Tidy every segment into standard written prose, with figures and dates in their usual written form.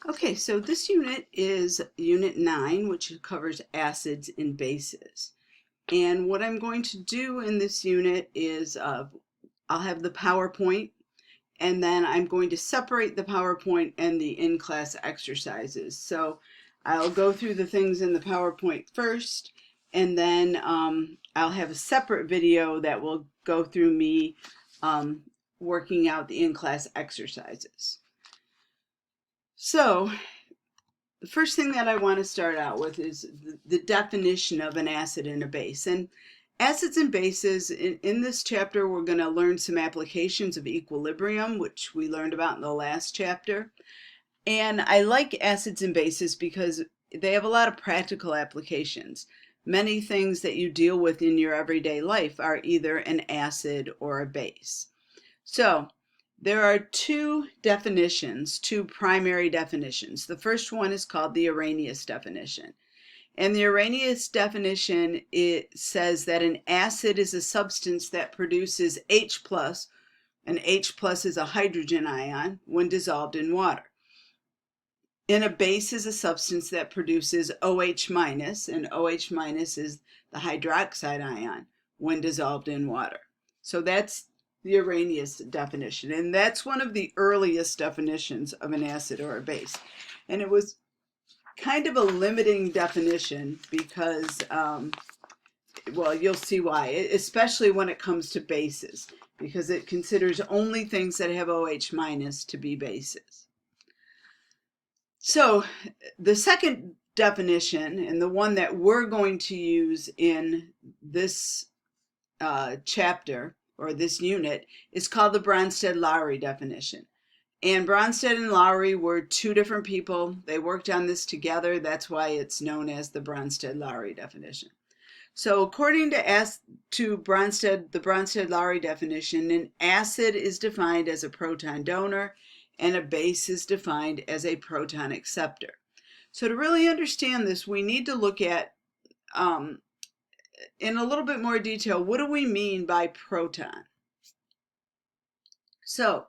Okay, so this unit is Unit 9, which covers acids and bases. And what I'm going to do in this unit is I'll have the PowerPoint, and then I'm going to separate the PowerPoint and the in-class exercises. So I'll go through the things in the PowerPoint first, and then I'll have a separate video that will go through me working out the in-class exercises. So the first thing that I want to start out with is the definition of an acid and a base. And acids and bases, in this chapter, we're going to learn some applications of equilibrium, which we learned about in the last chapter. And I like acids and bases because they have a lot of practical applications. Many things that you deal with in your everyday life are either an acid or a base. So there are two primary definitions. The first one is called the Arrhenius definition. And the Arrhenius definition, it says that an acid is a substance that produces H+, and H+ is a hydrogen ion, when dissolved in water. And a base is a substance that produces OH-, and OH- is the hydroxide ion, when dissolved in water. So that's the Arrhenius definition, and that's one of the earliest definitions of an acid or a base. And it was kind of a limiting definition because, well, you'll see why, especially when it comes to bases, because it considers only things that have OH- to be bases. So the second definition, and the one that we're going to use in this chapter, or this unit, is called the Bronsted-Lowry definition. And Bronsted and Lowry were two different people. They worked on this together. That's why it's known as the Bronsted-Lowry definition. So according to Bronsted, the Bronsted-Lowry definition, an acid is defined as a proton donor and a base is defined as a proton acceptor. So to really understand this, we need to look at in a little bit more detail, what do we mean by proton? So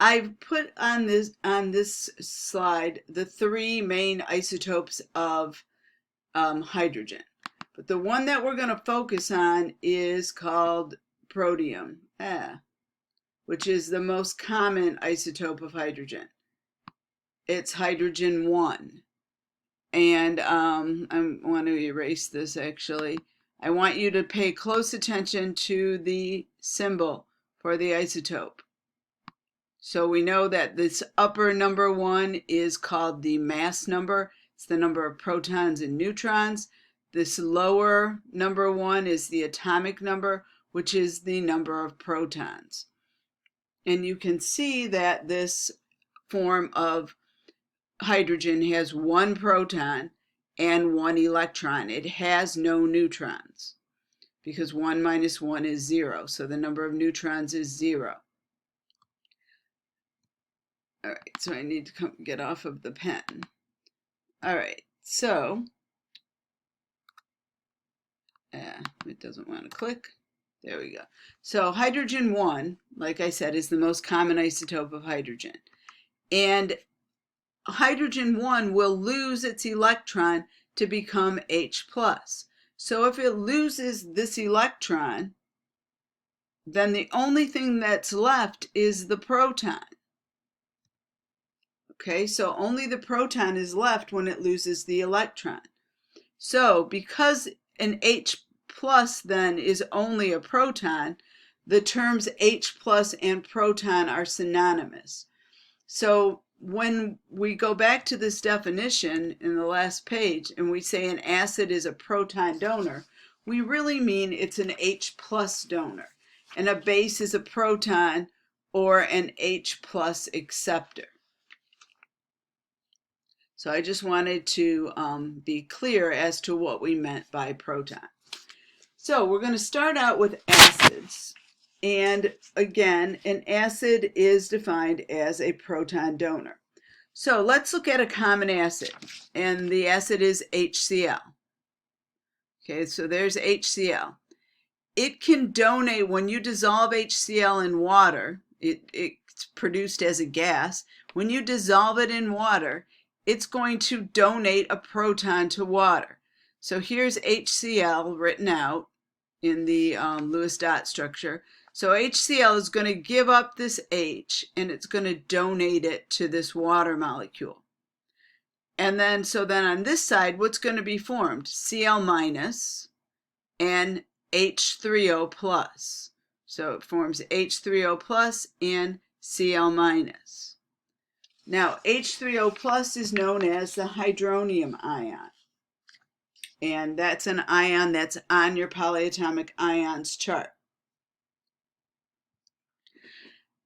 I've put on this slide the three main isotopes of hydrogen. But the one that we're going to focus on is called protium, which is the most common isotope of hydrogen. It's hydrogen 1. And I want to erase this actually. I want you to pay close attention to the symbol for the isotope. So we know that this upper number 1 is called the mass number. It's the number of protons and neutrons. This lower number 1 is the atomic number, which is the number of protons. And you can see that this form of hydrogen has 1 proton and 1 electron. It has no neutrons because 1 minus 1 is 0. So the number of neutrons is 0. All right, so I need to get off of the pen. All right, so it doesn't want to click. There we go. So hydrogen 1, like I said, is the most common isotope of hydrogen. And hydrogen 1 will lose its electron to become H+. So if it loses this electron, then the only thing that's left is the proton. Okay, so only the proton is left when it loses the electron. So because an H+ then is only a proton, the terms H+ and proton are synonymous. So when we go back to this definition in the last page and we say an acid is a proton donor, we really mean it's an H+ donor. And a base is a proton or an H+ acceptor. So I just wanted to be clear as to what we meant by proton. So we're going to start out with acids. And again, an acid is defined as a proton donor. So let's look at a common acid. And the acid is HCl. Okay, so there's HCl. It can donate, when you dissolve HCl in water, it it's produced as a gas, when you dissolve it in water, it's going to donate a proton to water. So here's HCl written out in the Lewis dot structure. So HCl is going to give up this H and it's going to donate it to this water molecule. And then, so then on this side, what's going to be formed? Cl minus and H3O plus. So it forms H3O plus and Cl minus. Now, H3O plus is known as the hydronium ion. And that's an ion that's on your polyatomic ions chart.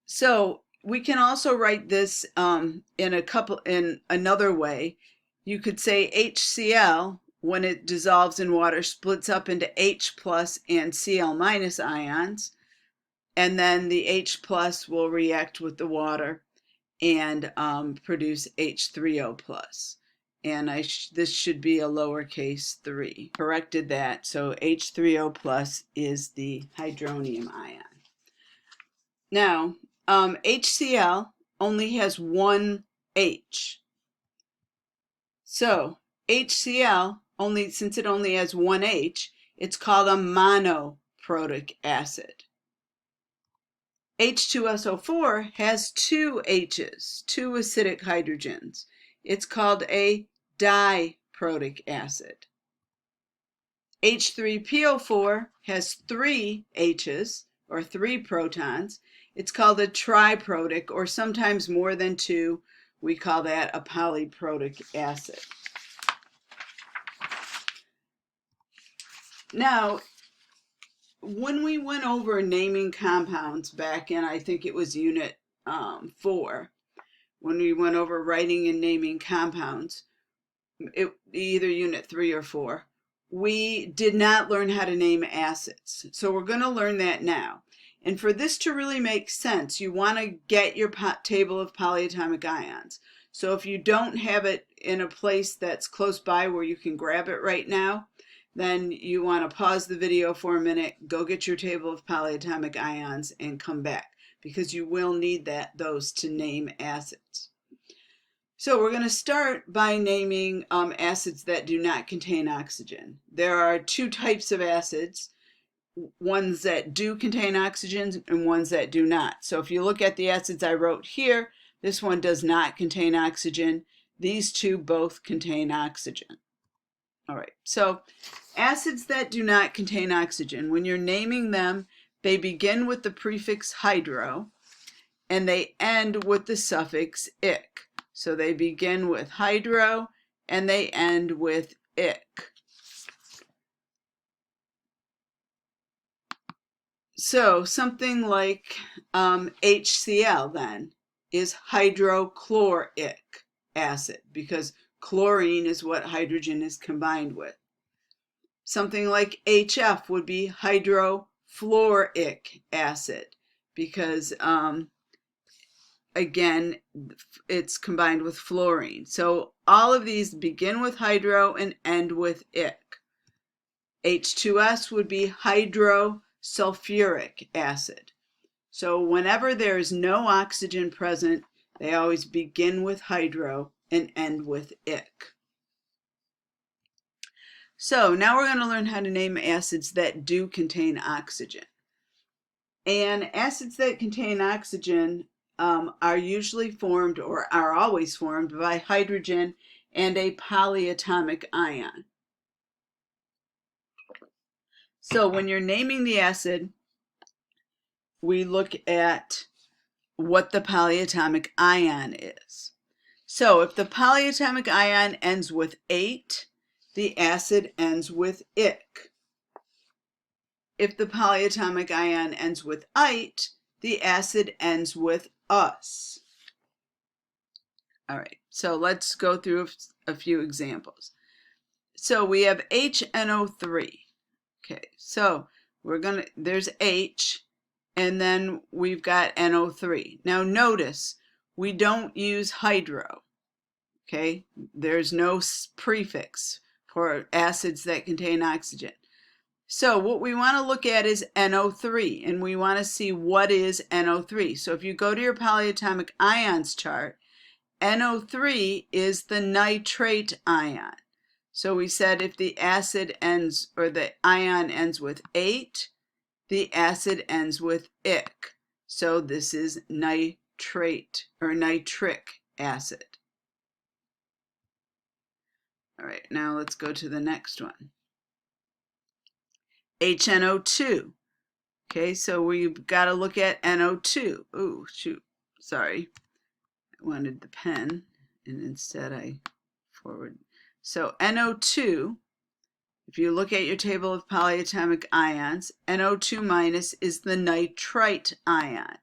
So we can also write this in another way. You could say HCl, when it dissolves in water, splits up into H plus and Cl minus ions, and then the H plus will react with the water and produce H3O plus. And this should be a lowercase 3. Corrected that, so H3O plus is the hydronium ion. Now, HCl only has one H. So HCl, since it only has one H, it's called a monoprotic acid. H2SO4 has two H's, two acidic hydrogens. It's called a diprotic acid. H3PO4 has three H's, or three protons. It's called a triprotic, or sometimes more than two. We call that a polyprotic acid. Now, when we went over naming compounds back in, I think it was unit 4, when we went over writing and naming compounds, either unit 3 or 4, we did not learn how to name acids. So we're going to learn that now. And for this to really make sense, you want to get your table of polyatomic ions. So if you don't have it in a place that's close by where you can grab it right now, then you want to pause the video for a minute, go get your table of polyatomic ions, and come back, because you will need those to name acids. So we're going to start by naming acids that do not contain oxygen. There are two types of acids, ones that do contain oxygen and ones that do not. So if you look at the acids I wrote here, this one does not contain oxygen. These two both contain oxygen. All right, so acids that do not contain oxygen, when you're naming them, they begin with the prefix hydro and they end with the suffix ic. So they begin with hydro and they end with ic. So something like HCl then is hydrochloric acid, because chlorine is what hydrogen is combined with. Something like HF would be hydrofluoric acid, because again, it's combined with fluorine. So all of these begin with hydro and end with ic. H2S would be hydrosulfuric acid. So whenever there's no oxygen present, they always begin with hydro and end with ic. So now we're going to learn how to name acids that do contain oxygen. And acids that contain oxygen are usually formed, or are always formed, by hydrogen and a polyatomic ion. So when you're naming the acid, we look at what the polyatomic ion is. So if the polyatomic ion ends with 8, the acid ends with ic. If the polyatomic ion ends with ite, the acid ends with us. All right, so let's go through a few examples. So we have HNO3. Okay, so there's H, and then we've got NO3. Now notice, we don't use hydro. Okay, there's no prefix for acids that contain oxygen. So what we want to look at is NO3, and we want to see what is NO3. So if you go to your polyatomic ions chart, NO3 is the nitrate ion. So we said if the acid ends, or the ion ends with ate, the acid ends with ic. So this is nitrate or nitric acid. All right, now let's go to the next one. HNO2. Okay, so we've got to look at NO2. Ooh, shoot, sorry. I wanted the pen, and instead I forward. So NO2, if you look at your table of polyatomic ions, NO2 minus is the nitrite ion.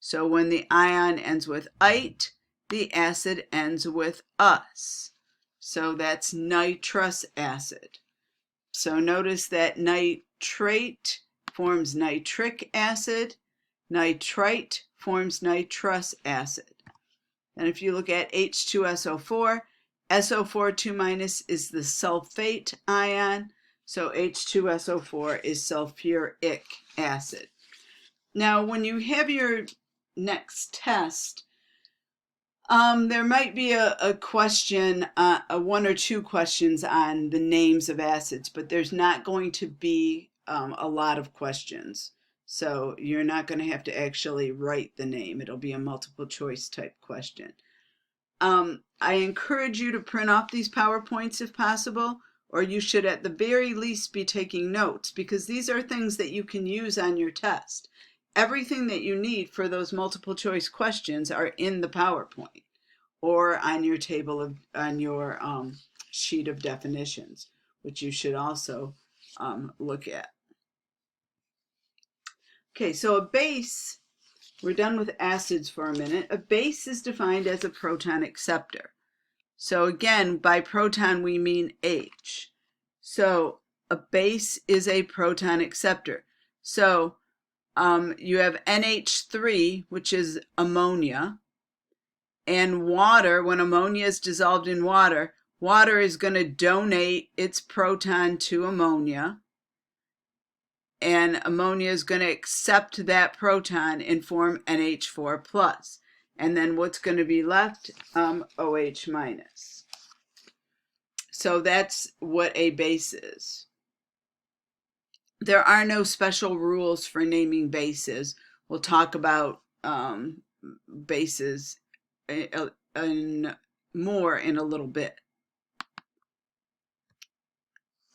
So when the ion ends with ite, the acid ends with us. So that's nitrous acid. So notice that nitrate forms nitric acid, nitrite forms nitrous acid. And if you look at H2SO4, SO4 2- is the sulfate ion, so H2SO4 is sulfuric acid. Now, when you have your next test, there might be a question, one or two questions on the names of acids, but there's not going to be a lot of questions. So you're not going to have to actually write the name. It'll be a multiple choice type question. I encourage you to print off these PowerPoints if possible, or you should at the very least be taking notes, because these are things that you can use on your test. Everything that you need for those multiple choice questions are in the PowerPoint or on your table of, on your sheet of definitions, which you should also look at. Okay, so a base, we're done with acids for a minute. A base is defined as a proton acceptor. So again, by proton we mean H. So a base is a proton acceptor. So you have NH3, which is ammonia, and water. When ammonia is dissolved in water, water is going to donate its proton to ammonia, and ammonia is going to accept that proton and form NH4+. And then what's going to be left? OH-. So that's what a base is. There are no special rules for naming bases. We'll talk about bases more in a little bit.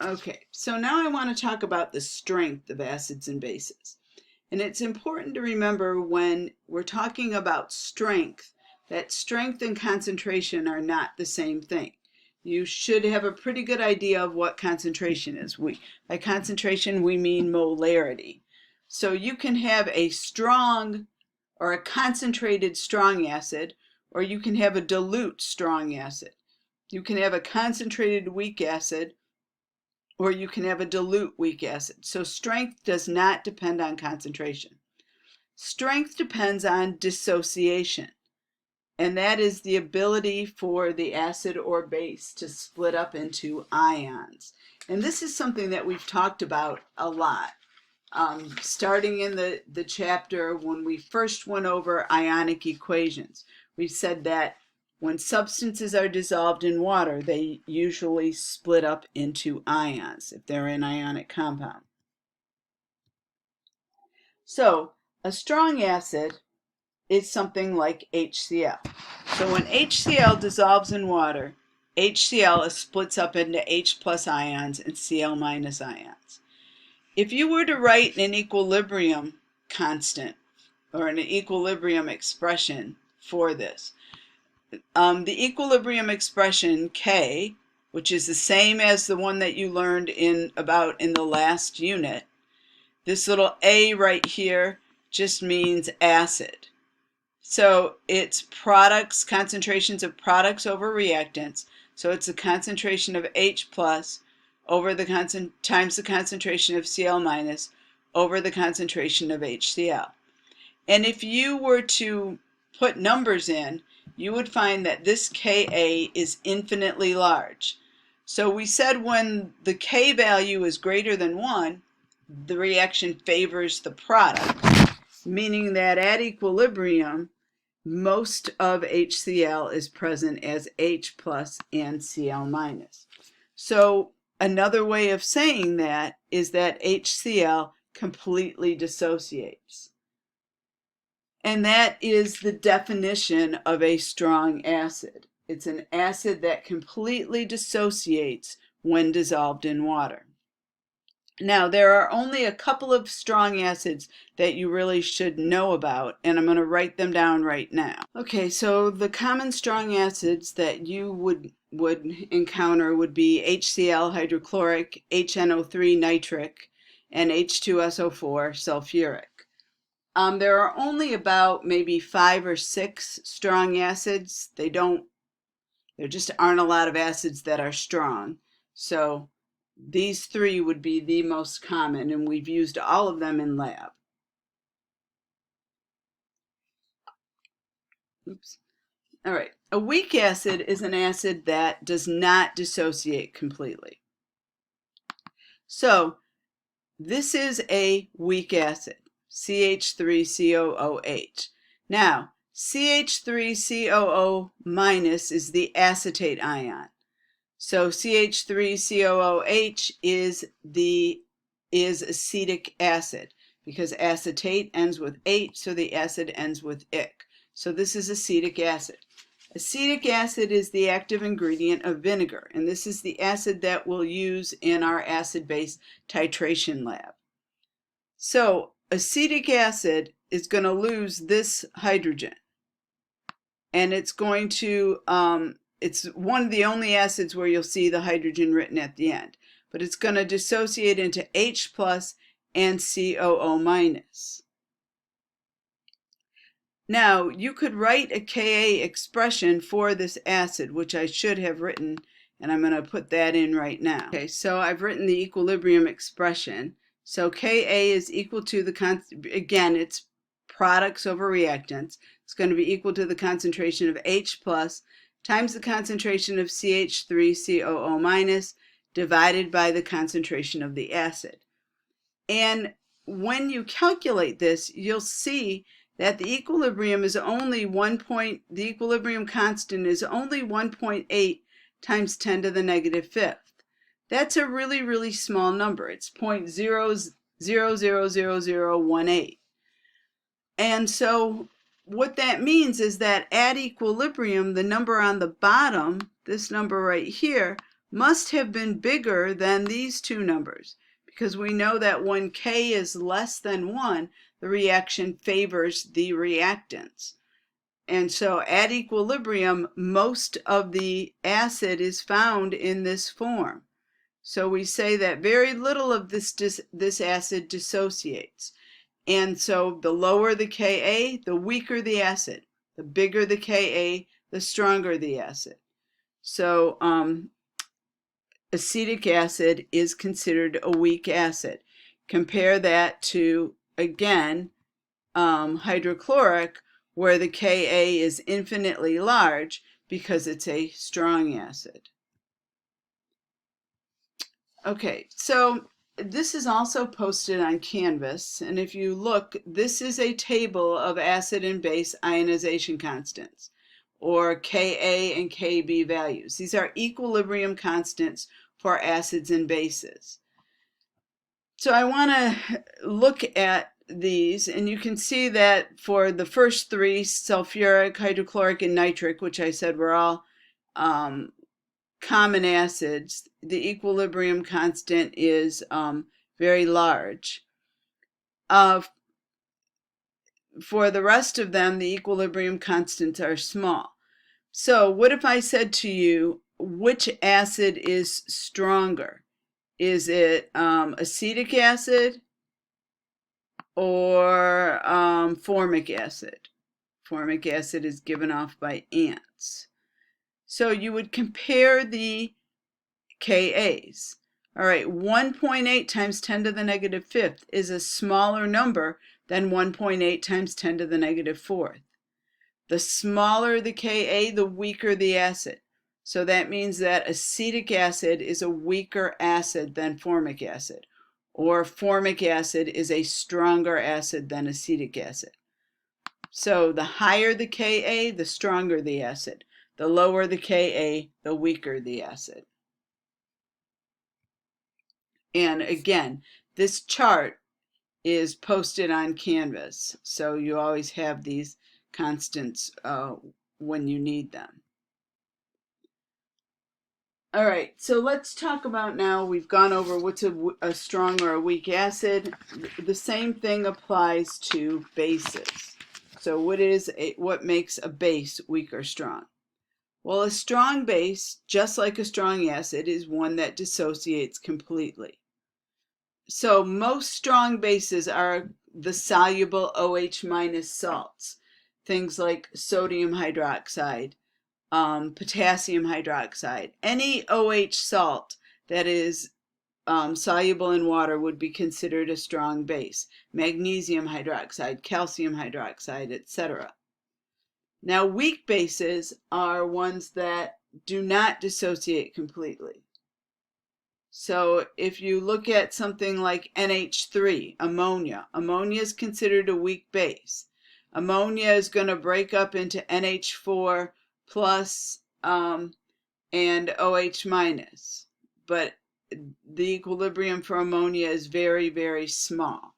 Okay, so now I want to talk about the strength of acids and bases. And it's important to remember when we're talking about strength, that strength and concentration are not the same thing. You should have a pretty good idea of what concentration is. By concentration, we mean molarity. So you can have a strong or a concentrated strong acid, or you can have a dilute strong acid. You can have a concentrated weak acid, or you can have a dilute weak acid. So strength does not depend on concentration. Strength depends on dissociation, and that is the ability for the acid or base to split up into ions. And this is something that we've talked about a lot, starting in the chapter when we first went over ionic equations. We said that when substances are dissolved in water, they usually split up into ions if they're an ionic compound. So a strong acid is something like HCl. So when HCl dissolves in water, HCl splits up into H+ ions and Cl- ions. If you were to write an equilibrium constant or an equilibrium expression for this, the equilibrium expression K, which is the same as the one that you learned in the last unit, this little A right here just means acid. So it's products, concentrations of products over reactants. So it's the concentration of H+ over the times the concentration of Cl- over the concentration of HCl. And if you were to put numbers in, you would find that this Ka is infinitely large. So we said when the K value is greater than 1, the reaction favors the product, meaning that at equilibrium, most of HCl is present as H plus and Cl minus. So another way of saying that is that HCl completely dissociates. And that is the definition of a strong acid. It's an acid that completely dissociates when dissolved in water. Now, there are only a couple of strong acids that you really should know about, and I'm going to write them down right now. Okay, so the common strong acids that you would encounter would be HCl hydrochloric, HNO3 nitric, and H2SO4 sulfuric. There are only about maybe 5 or 6 strong acids. There just aren't a lot of acids that are strong. So these 3 would be the most common, and we've used all of them in lab. Oops. All right. A weak acid is an acid that does not dissociate completely. So this is a weak acid, CH3COOH. Now, CH3COO minus is the acetate ion. So CH3COOH is acetic acid because acetate ends with H, so the acid ends with ic. So this is acetic acid. Acetic acid is the active ingredient of vinegar, and this is the acid that we'll use in our acid-base titration lab. So acetic acid is going to lose this hydrogen, and it's going to it's one of the only acids where you'll see the hydrogen written at the end, but it's going to dissociate into H plus and COO minus. Now, you could write a Ka expression for this acid, which I should have written, and I'm going to put that in right now. Okay, so I've written the equilibrium expression. So Ka is equal to the, again, it's products over reactants. It's going to be equal to the concentration of H plus times the concentration of CH3COO minus divided by the concentration of the acid. And when you calculate this, you'll see that the equilibrium is only the equilibrium constant is only 1.8 times 10 to the negative fifth. That's a really, really small number. It's 0.000018. And so what that means is that at equilibrium, the number on the bottom, this number right here, must have been bigger than these two numbers, because we know that when K is less than 1, the reaction favors the reactants. And so at equilibrium, most of the acid is found in this form. So we say that very little of this acid dissociates. And so the lower the Ka, the weaker the acid. The bigger the Ka, the stronger the acid. So acetic acid is considered a weak acid. Compare that to, again, hydrochloric, where the Ka is infinitely large because it's a strong acid. Okay, so this is also posted on Canvas, and if you look, this is a table of acid and base ionization constants, or Ka and Kb values. These are equilibrium constants for acids and bases. So I want to look at these, and you can see that for the first 3, sulfuric, hydrochloric, and nitric, which I said were all common acids, the equilibrium constant is very large. For the rest of them, the equilibrium constants are small. So what if I said to you, which acid is stronger? Is it acetic acid or formic acid? Formic acid is given off by ants. So you would compare the Kas. All right, 1.8 times 10 to the negative fifth is a smaller number than 1.8 times 10 to the negative fourth. The smaller the Ka, the weaker the acid. So that means that acetic acid is a weaker acid than formic acid, or formic acid is a stronger acid than acetic acid. So the higher the Ka, the stronger the acid. The lower the Ka, the weaker the acid. And again, this chart is posted on Canvas, so you always have these constants when you need them. All right, so let's talk about now, we've gone over what's a strong or a weak acid. The same thing applies to bases. So what makes a base weak or strong? Well, a strong base, just like a strong acid, is one that dissociates completely. So most strong bases are the soluble OH minus salts, things like sodium hydroxide, potassium hydroxide. Any OH salt that is soluble in water would be considered a strong base. Magnesium hydroxide, calcium hydroxide, etc. Now, weak bases are ones that do not dissociate completely. So if you look at something like NH3, ammonia is considered a weak base. Ammonia is going to break up into NH4 plus and OH minus, but the equilibrium for ammonia is very, very small.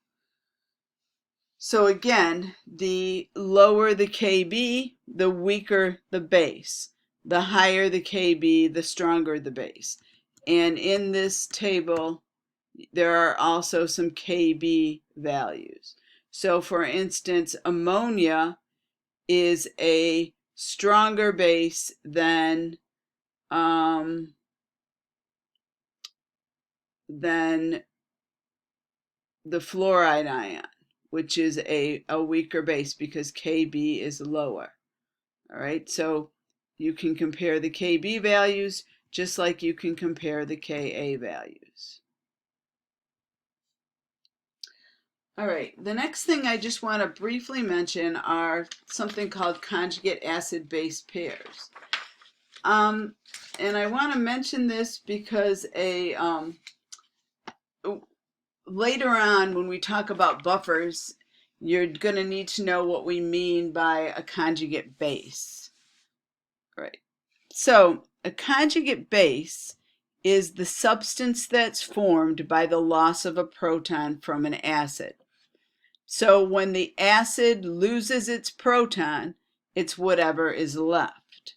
So again, the lower the Kb, the weaker the base. The higher the Kb, the stronger the base. And in this table, there are also some Kb values. So for instance, ammonia is a stronger base than the fluoride ion, which is a weaker base because Kb is lower. All right, so you can compare the Kb values just like you can compare the Ka values. All right, the next thing I just want to briefly mention are something called conjugate acid-base pairs. And I want to mention this because later on when we talk about buffers, you're going to need to know what we mean by a conjugate base. All right, so a conjugate base is the substance that's formed by the loss of a proton from an acid. So when the acid loses its proton, it's whatever is left.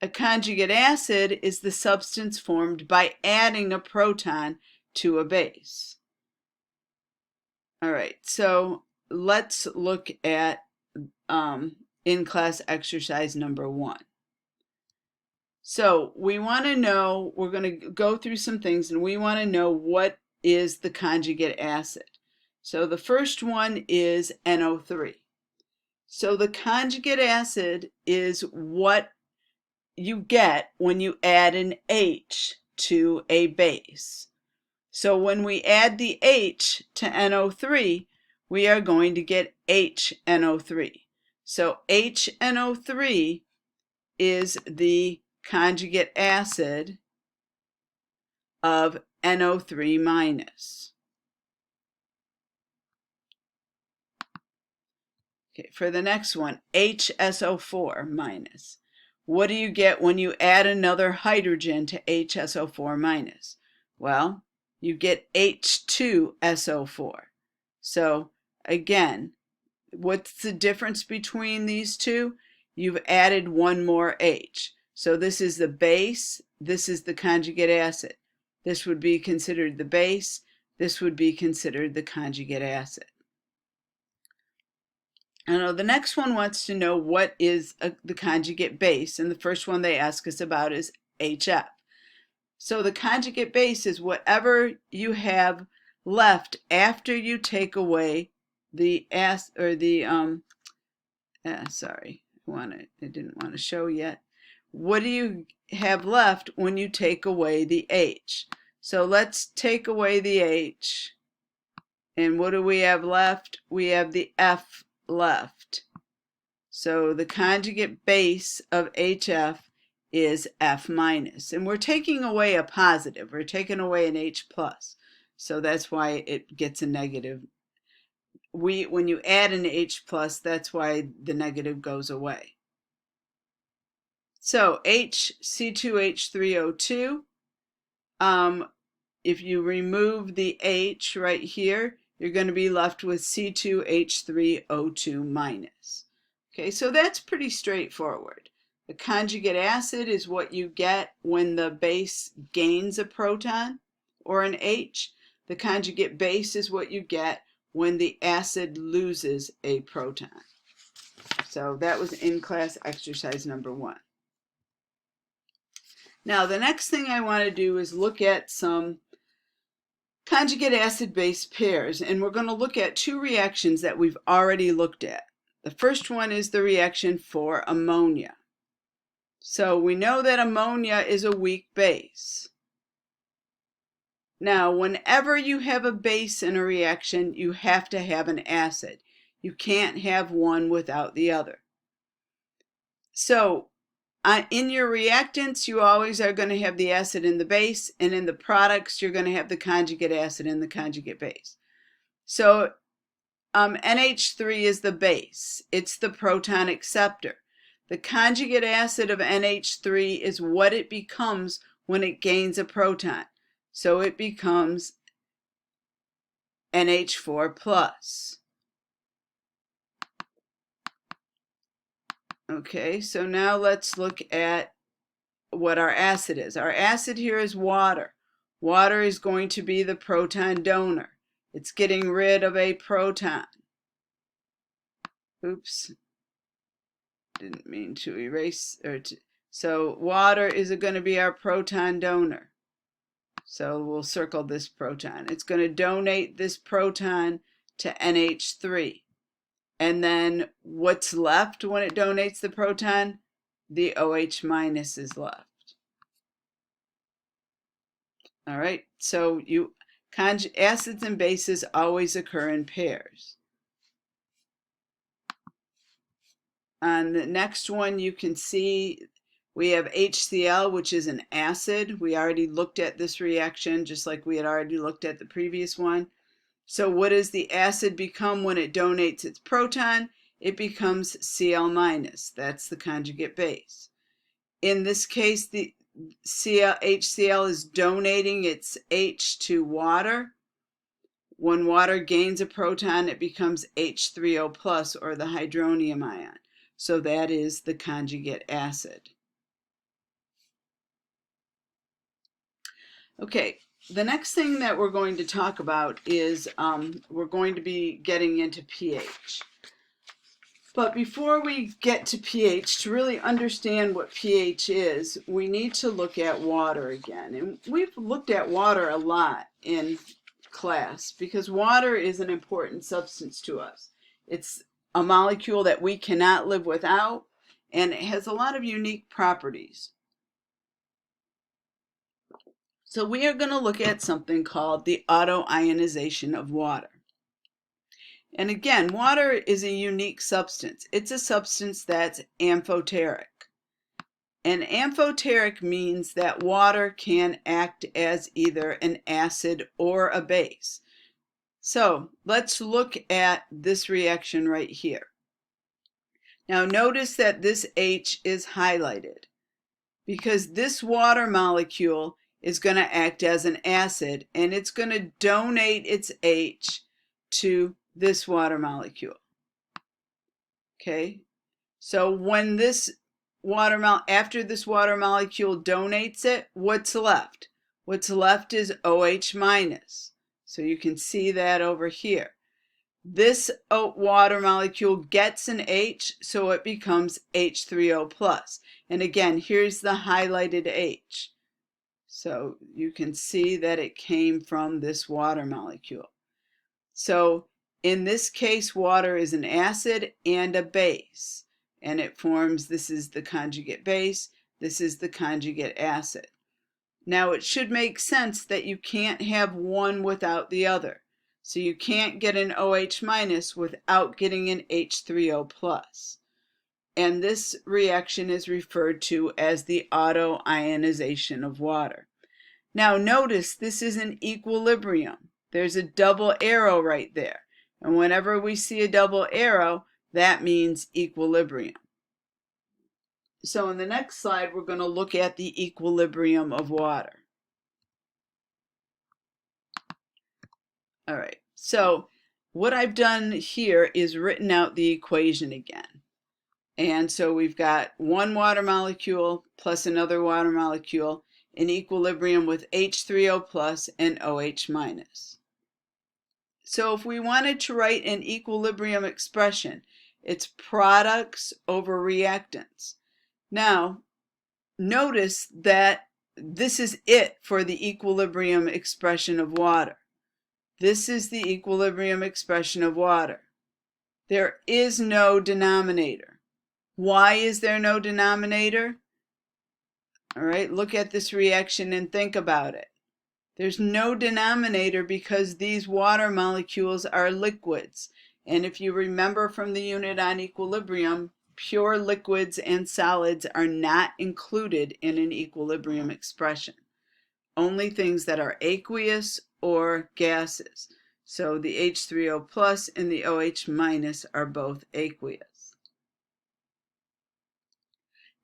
A conjugate acid is the substance formed by adding a proton to a base. All right, so let's look at in-class exercise number 1. So we want to know, we're going to go through some things, and we want to know what is the conjugate acid. So the first one is NO3. So the conjugate acid is what you get when you add an H to a base. So when we add the H to NO3, we are going to get HNO3. So HNO3 is the conjugate acid of NO3 minus. Okay, for the next one, HSO4 minus. What do you get when you add another hydrogen to HSO4 minus? Well, you get H2SO4. So again, what's the difference between these two? You've added one more H. So this is the base, this is the conjugate acid. This would be considered the base, this would be considered the conjugate acid. Now the next one wants to know what is the conjugate base, and the first one they ask us about is HF. So the conjugate base is whatever you have left after you take away the sorry, I didn't want to show yet. What do you have left when you take away the H? So let's take away the H, and what do we have left? We have the F left. So the conjugate base of HF is F minus. And we're taking away a positive. We're taking away an H plus. So that's why it gets a negative. When you add an H plus, that's why the negative goes away. So C2H3O2, if you remove the H right here, you're going to be left with C2H3O2 minus. Okay, so that's pretty straightforward. The conjugate acid is what you get when the base gains a proton or an H. The conjugate base is what you get when the acid loses a proton. So that was in class exercise number 1. Now the next thing I want to do is look at some conjugate acid-base pairs, and we're going to look at 2 reactions that we've already looked at. The first one is the reaction for ammonia. So we know that ammonia is a weak base. Now, whenever you have a base in a reaction, you have to have an acid. You can't have one without the other. So in your reactants, you always are going to have the acid in the base, and in the products, you're going to have the conjugate acid in the conjugate base. So NH3 is the base. It's the proton acceptor. The conjugate acid of NH3 is what it becomes when it gains a proton. So it becomes NH4 plus. Okay, so now let's look at what our acid is. Our acid here is water. Water is going to be the proton donor. It's getting rid of a proton. Oops. Didn't mean to erase. So water is going to be our proton donor. So we'll circle this proton. It's going to donate this proton to NH3. And then what's left when it donates the proton? The OH minus is left. All right, so acids and bases always occur in pairs. On the next one, you can see we have HCl, which is an acid. We already looked at this reaction, just like we had already looked at the previous one. So what does the acid become when it donates its proton? It becomes Cl minus. That's the conjugate base. In this case, the HCl is donating its H to water. When water gains a proton, it becomes H3O plus, or the hydronium ion. So that is the conjugate acid. Okay, the next thing that we're going to talk about is we're going to be getting into pH. But before we get to pH, to really understand what pH is, we need to look at water again. And we've looked at water a lot in class because water is an important substance to us. It's a molecule that we cannot live without, and it has a lot of unique properties. So we are going to look at something called the autoionization of water. And again, water is a unique substance. It's a substance that's amphoteric. And amphoteric means that water can act as either an acid or a base. So let's look at this reaction right here. Now notice that this H is highlighted because this water molecule is going to act as an acid, and it's going to donate its H to this water molecule. Okay, so when this after this water molecule donates it, what's left? What's left is OH minus. So you can see that over here. This water molecule gets an H, so it becomes H3O plus. And again, here's the highlighted H. So you can see that it came from this water molecule. So in this case, water is an acid and a base, and it forms, this is the conjugate base, this is the conjugate acid. Now it should make sense that you can't have one without the other. So you can't get an OH minus without getting an H3O plus. And this reaction is referred to as the autoionization of water. Now notice this is an equilibrium. There's a double arrow right there. And whenever we see a double arrow, that means equilibrium. So in the next slide, we're going to look at the equilibrium of water. All right, so what I've done here is written out the equation again. And so we've got one water molecule plus another water molecule in equilibrium with H3O plus and OH minus. So if we wanted to write an equilibrium expression, it's products over reactants. Now, notice that this is it for the equilibrium expression of water. This is the equilibrium expression of water. There is no denominator. Why is there no denominator? All right, look at this reaction and think about it. There's no denominator because these water molecules are liquids. And if you remember from the unit on equilibrium, pure liquids and solids are not included in an equilibrium expression. Only things that are aqueous or gases. So the H3O plus and the OH minus are both aqueous.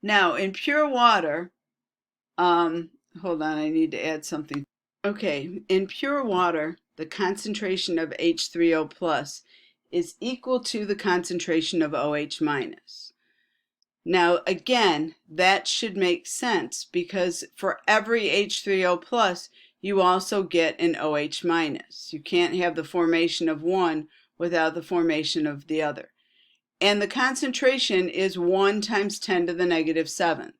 Now in pure water, hold on, I need to add something. Okay, in pure water, the concentration of H3O plus is equal to the concentration of OH minus. Now again, that should make sense because for every H3O plus, you also get an OH minus. You can't have the formation of one without the formation of the other. And the concentration is 1 times 10 to the negative 7th.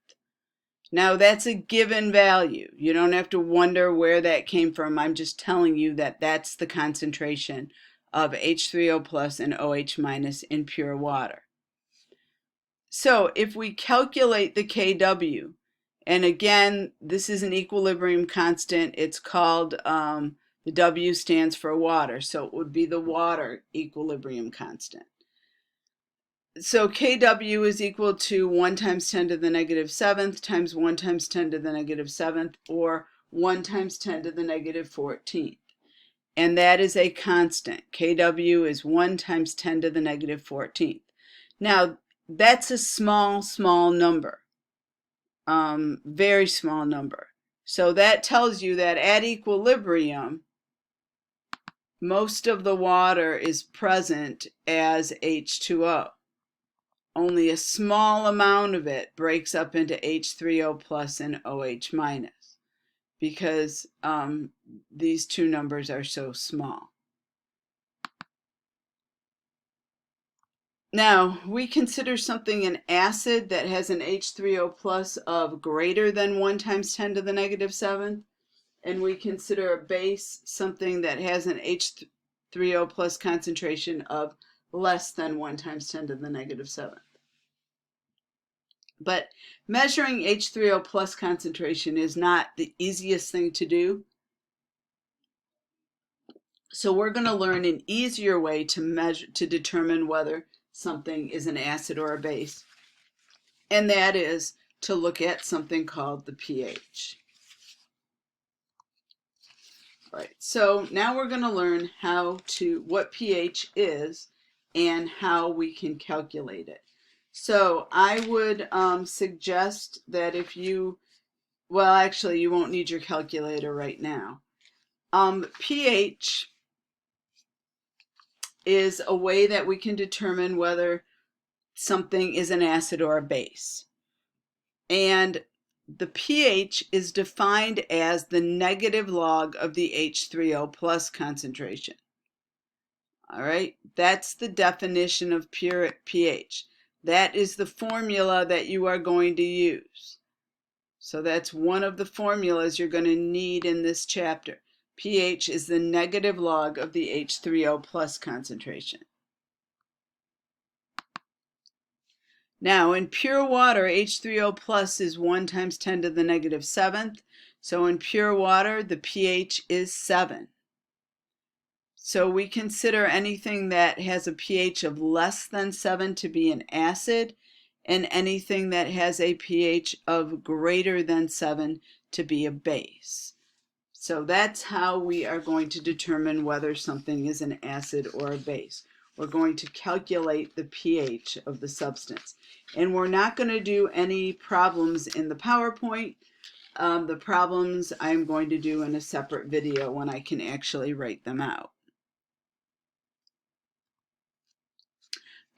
Now that's a given value. You don't have to wonder where that came from. I'm just telling you that that's the concentration of H3O plus and OH minus in pure water. So if we calculate the Kw, and again, this is an equilibrium constant. It's called, the W stands for water, so it would be the water equilibrium constant. So Kw is equal to 1 times 10 to the negative 7th times 1 times 10 to the negative 7th, or 1 times 10 to the negative 14th. And that is a constant. Kw is 1 times 10 to the negative 14th. Now, that's a small number. Very small number. So that tells you that at equilibrium, most of the water is present as H2O. Only a small amount of it breaks up into H3O plus and OH minus because these two numbers are so small. Now, we consider something an acid that has an H3O plus of greater than 1 times 10 to the negative 7th, and we consider a base something that has an H3O plus concentration of less than 1 times 10 to the negative 7th. But measuring H3O plus concentration is not the easiest thing to do. So we're going to learn an easier way to measure, to determine whether something is an acid or a base. And that is to look at something called the pH. Right. So now we're going to learn what pH is and how we can calculate it. So I would suggest that if you, well, actually, you won't need your calculator right now. pH is a way that we can determine whether something is an acid or a base. And the pH is defined as the negative log of the H3O plus concentration. All right, that's the definition of pure pH. That is the formula that you are going to use. So that's one of the formulas you're going to need in this chapter. pH is the negative log of the H3O plus concentration. Now in pure water, H3O plus is 1 times 10 to the negative 7th. So in pure water, the pH is 7. So we consider anything that has a pH of less than 7 to be an acid, and anything that has a pH of greater than 7 to be a base. So that's how we are going to determine whether something is an acid or a base. We're going to calculate the pH of the substance. And we're not going to do any problems in the PowerPoint. The problems I'm going to do in a separate video when I can actually write them out.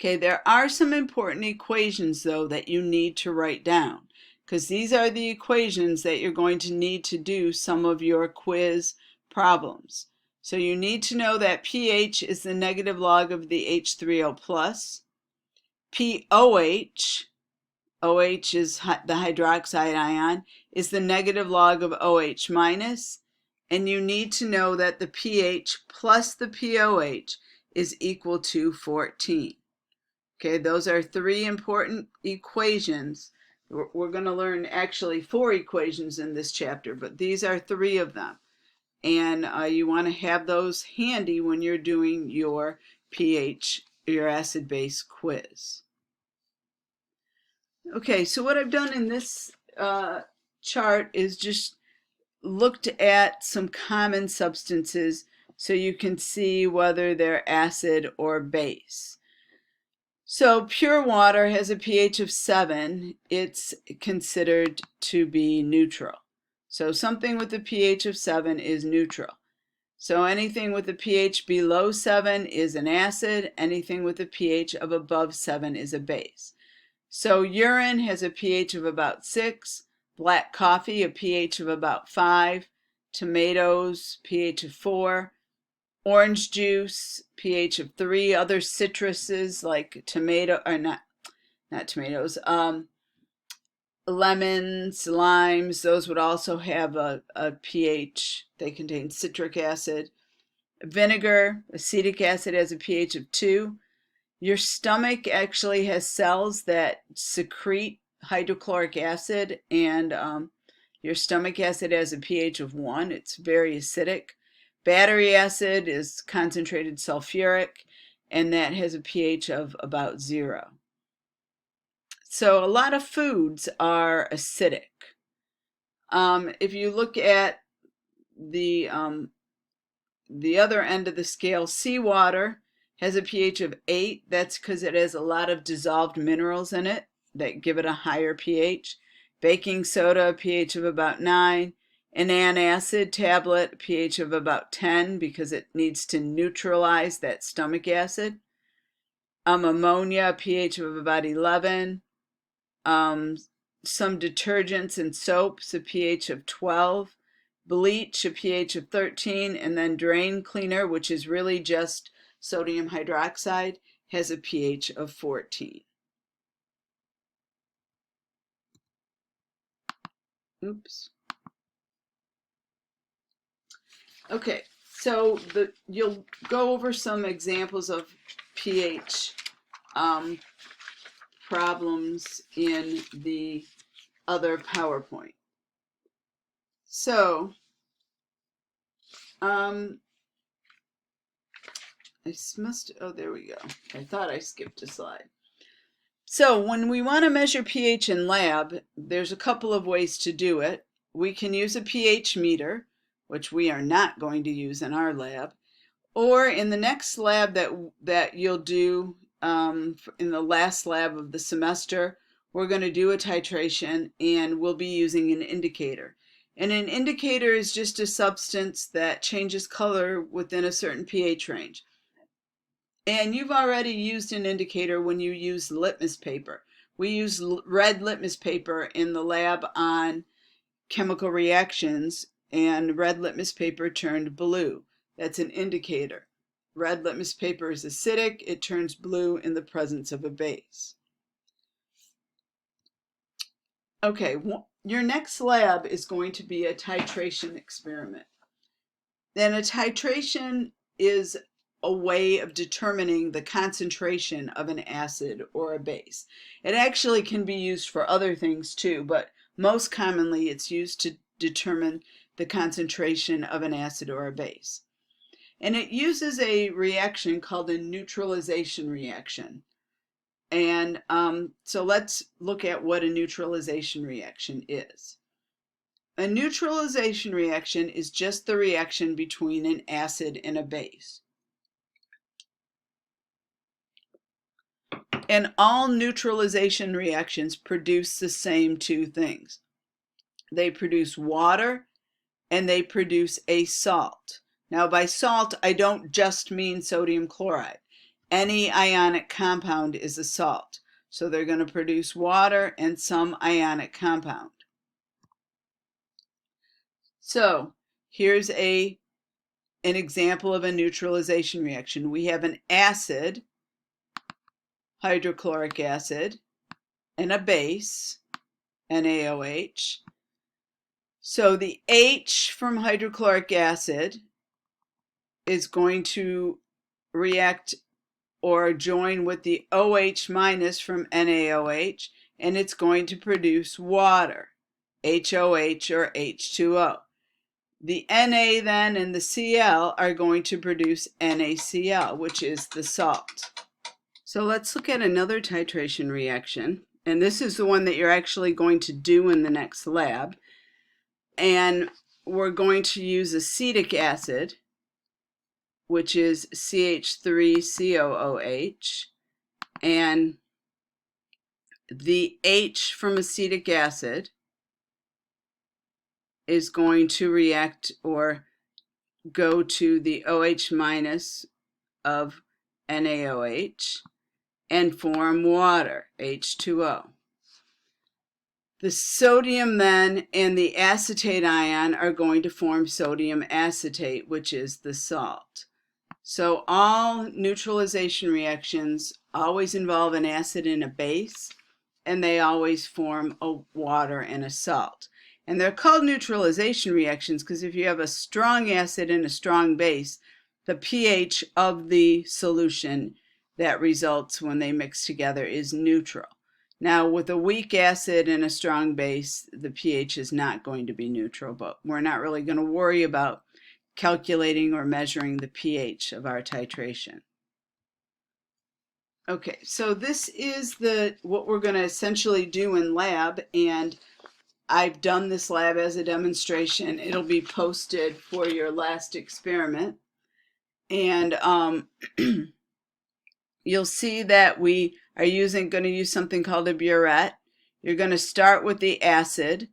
Okay, there are some important equations though that you need to write down, because these are the equations that you're going to need to do some of your quiz problems. So you need to know that pH is the negative log of the H3O plus. POH, OH is the hydroxide ion, is the negative log of OH minus. And you need to know that the pH plus the POH is equal to 14. Okay, those are three important equations. We're going to learn actually 4 equations in this chapter, but these are 3 of them. And you want to have those handy when you're doing your pH, your acid-base quiz. Okay, so what I've done in this chart is just looked at some common substances so you can see whether they're acid or base. So pure water has a pH of 7. It's considered to be neutral. So something with a pH of 7 is neutral. So anything with a pH below 7 is an acid. Anything with a pH of above 7 is a base. So urine has a pH of about 6. Black coffee, a pH of about 5. Tomatoes, pH of 4. Orange juice, pH of 3. Other citruses like tomato, or not tomatoes, lemons, limes, those would also have a pH. They contain citric acid. Vinegar, acetic acid, has a pH of 2. Your stomach actually has cells that secrete hydrochloric acid, and your stomach acid has a pH of 1. It's very acidic. Battery acid is concentrated sulfuric, and that has a pH of about 0. So a lot of foods are acidic. If you look at the other end of the scale, seawater has a pH of 8. That's because it has a lot of dissolved minerals in it that give it a higher pH. Baking soda, a pH of about 9. An antacid tablet, pH of about 10 because it needs to neutralize that stomach acid. Ammonia, pH of about 11. Some detergents and soaps, a pH of 12. Bleach, a pH of 13. And then drain cleaner, which is really just sodium hydroxide, has a pH of 14. Oops. Okay, so you'll go over some examples of pH problems in the other PowerPoint. So, oh, there we go. I thought I skipped a slide. So when we want to measure pH in lab, there's a couple of ways to do it. We can use a pH meter, which we are not going to use in our lab, or in the next lab that you'll do in the last lab of the semester, we're going to do a titration and we'll be using an indicator. And an indicator is just a substance that changes color within a certain pH range. And you've already used an indicator when you use litmus paper. We use red litmus paper in the lab on chemical reactions, and red litmus paper turned blue. That's an indicator. Red litmus paper is acidic. It turns blue in the presence of a base. Okay, your next lab is going to be a titration experiment. Then a titration is a way of determining the concentration of an acid or a base. It actually can be used for other things too, but most commonly it's used to determine the concentration of an acid or a base. And it uses a reaction called a neutralization reaction. And so let's look at what a neutralization reaction is. A neutralization reaction is just the reaction between an acid and a base. And all neutralization reactions produce the same two things. They produce water and they produce a salt. Now by salt, I don't just mean sodium chloride. Any ionic compound is a salt. So they're going to produce water and some ionic compound. So here's an example of a neutralization reaction. We have an acid, hydrochloric acid, and a base, NaOH. So the H from hydrochloric acid is going to react or join with the OH minus from NaOH, and it's going to produce water, HOH or H2O. The Na then and the Cl are going to produce NaCl, which is the salt. So let's look at another titration reaction, and this is the one that you're actually going to do in the next lab. And we're going to use acetic acid, which is CH3COOH, and the H from acetic acid is going to react or go to the OH minus of NaOH and form water, H2O. The sodium then and the acetate ion are going to form sodium acetate, which is the salt. So all neutralization reactions always involve an acid and a base, and they always form a water and a salt. And they're called neutralization reactions because if you have a strong acid and a strong base, the pH of the solution that results when they mix together is neutral. Now, with a weak acid and a strong base, the pH is not going to be neutral, but we're not really going to worry about calculating or measuring the pH of our titration. Okay, so this is what we're going to essentially do in lab, and I've done this lab as a demonstration. It'll be posted for your last experiment, and you'll see that we are going to use something called a burette. You're going to start with the acid.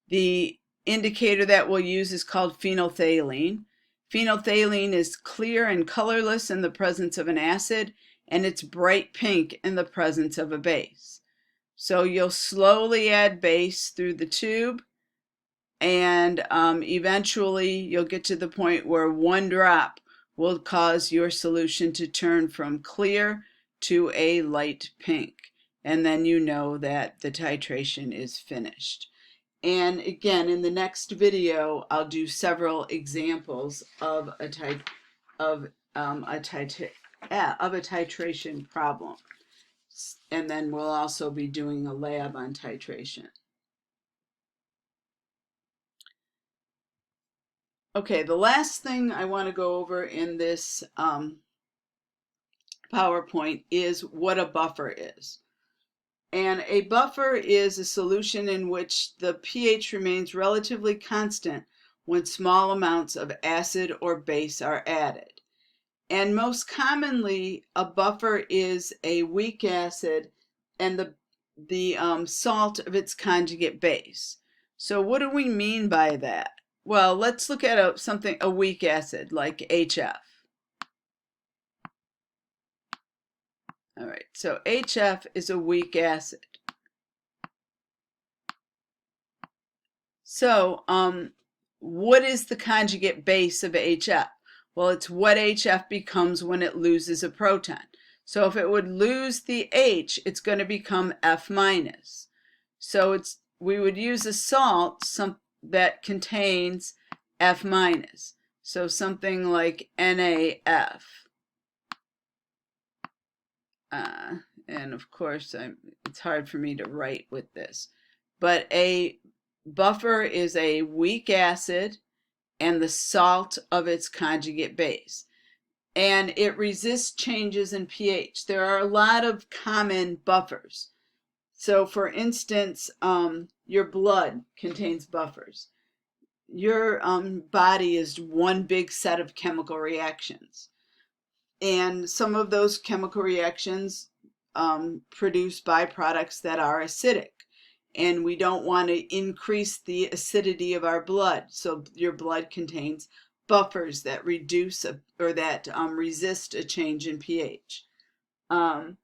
The indicator that we'll use is called phenolphthalein. Phenolphthalein is clear and colorless in the presence of an acid, and it's bright pink in the presence of a base. So you'll slowly add base through the tube, and eventually you'll get to the point where one drop will cause your solution to turn from clear to a light pink. And then you know that the titration is finished. And again, in the next video, I'll do several examples of a titration problem. And then we'll also be doing a lab on titration. Okay, the last thing I want to go over in this PowerPoint is what a buffer is. And a buffer is a solution in which the pH remains relatively constant when small amounts of acid or base are added. And most commonly, a buffer is a weak acid and the salt of its conjugate base. So what do we mean by that? Well, let's look at a weak acid like HF. All right, so HF is a weak acid. So what is the conjugate base of HF? Well, it's what HF becomes when it loses a proton. So if it would lose the H, it's going to become F minus. So we would use a salt that contains F minus. So something like NaF. And of course, it's hard for me to write with this. But a buffer is a weak acid and the salt of its conjugate base. and it resists changes in pH. There are a lot of common buffers. So for instance, your blood contains buffers. Your body is one big set of chemical reactions. And some of those chemical reactions produce byproducts that are acidic. And we don't want to increase the acidity of our blood. So your blood contains buffers that reduce or that resist a change in pH. And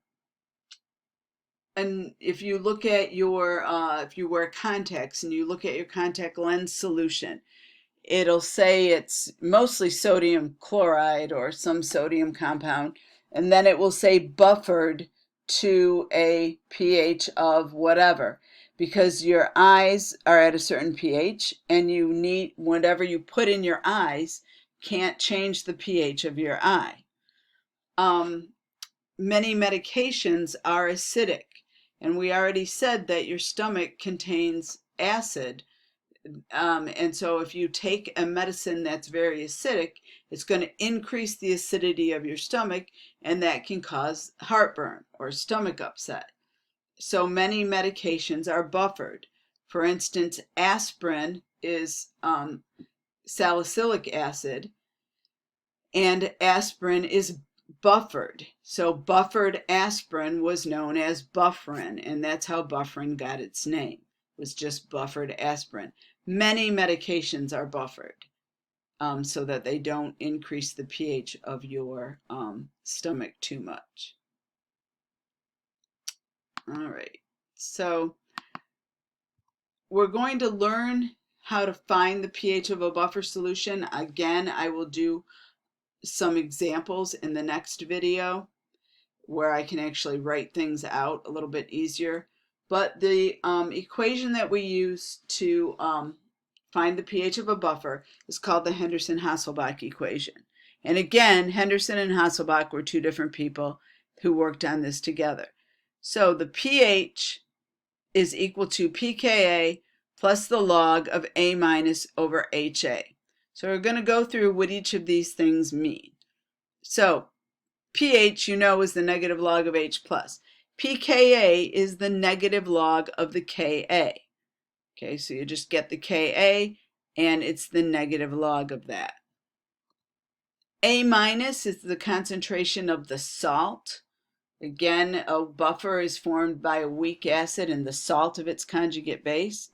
if you look at your, if you wear contacts and you look at your contact lens solution, it'll say it's mostly sodium chloride or some sodium compound, and then it will say buffered to a pH of whatever, because your eyes are at a certain pH and you need, whatever you put in your eyes can't change the pH of your eye. Many medications are acidic, and we already said that your stomach contains acid. And so if you take a medicine that's very acidic, it's going to increase the acidity of your stomach, and that can cause heartburn or stomach upset. So many medications are buffered. For instance, aspirin is salicylic acid, and aspirin is buffered. So buffered aspirin was known as bufferin, and that's how bufferin got its name. It was just buffered aspirin. Many medications are buffered so that they don't increase the pH of your stomach too much. All right, so we're going to learn how to find the pH of a buffer solution. Again, I will do some examples in the next video where I can actually write things out a little bit easier. But the equation that we use to find the pH of a buffer is called the Henderson-Hasselbalch equation. And again, Henderson and Hasselbalch were two different people who worked on this together. So the pH is equal to pKa plus the log of A minus over HA. So we're going to go through what each of these things mean. So pH, you know, is the negative log of H plus. pKa is the negative log of the Ka. Okay, so you just get the Ka, and it's the negative log of that. A minus is the concentration of the salt. Again, a buffer is formed by a weak acid and the salt of its conjugate base.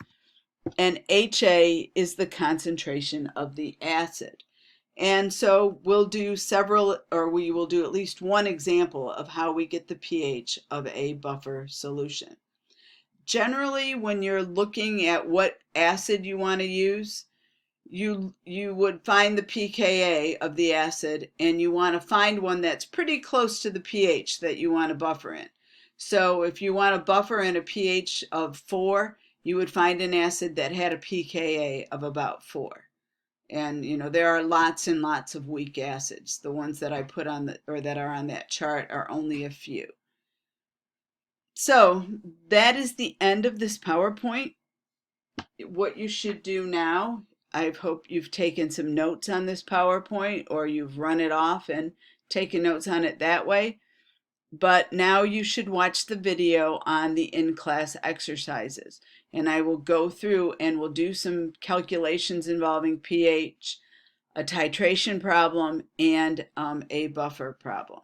And HA is the concentration of the acid. And so we'll do several, or we will do at least one example of how we get the pH of a buffer solution. Generally, when you're looking at what acid you want to use, you would find the pKa of the acid, and you want to find one that's pretty close to the pH that you want to buffer in. So if you want to buffer in a pH of 4, you would find an acid that had a pKa of about 4. And you know, there are lots and lots of weak acids. The ones that I put on the, or that are on that chart, are only a few. So that is the end of this PowerPoint. What you should do now, I hope you've taken some notes on this PowerPoint, or you've run it off and taken notes on it that way. But now you should watch the video on the in-class exercises. And I will go through and we'll do some calculations involving pH, a titration problem, and a buffer problem.